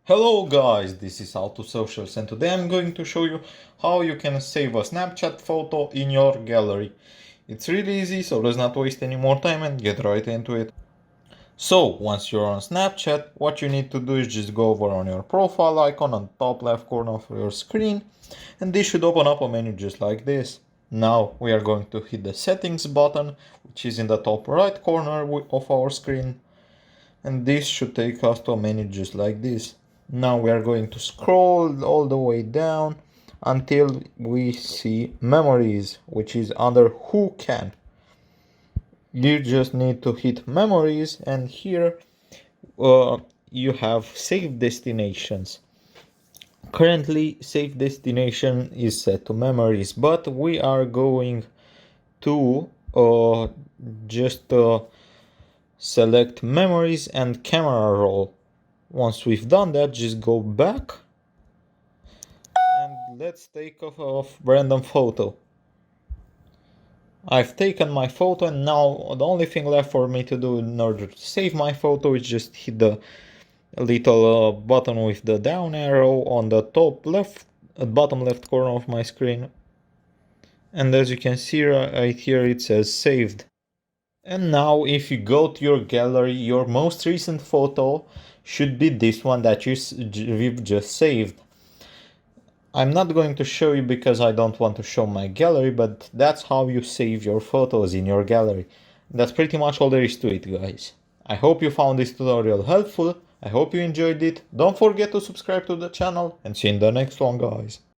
Hello guys, this is How2Socials and today I'm going to show you how you can save a Snapchat photo in your gallery. It's really easy, so let's not waste any more time and get right into it. So, once you're on Snapchat, what you need to do is just go over on your profile icon on the top left corner of your screen, and this should open up a menu just like this. Now we are going to hit the settings button, which is in the top right corner of our screen, and this should take us to a menu just like this. Now we are going to scroll all the way down until we see memories, which is under who can. You just need to hit memories, and here you have save destinations. Currently save destination is set to memories, but we are going to just select memories and camera roll. Once we've done that, just go back and let's take a random photo. I've taken my photo, and now the only thing left for me to do in order to save my photo is just hit the little button with the down arrow on the top left, bottom left corner of my screen. And as you can see right here, it says saved. And now if you go to your gallery, your most recent photo should be this one that we've just saved. I'm not going to show you because I don't want to show my gallery, but that's how you save your photos in your gallery. That's pretty much all there is to it, guys. I hope you found this tutorial helpful. I hope you enjoyed it. Don't forget to subscribe to the channel and see you in the next one, guys.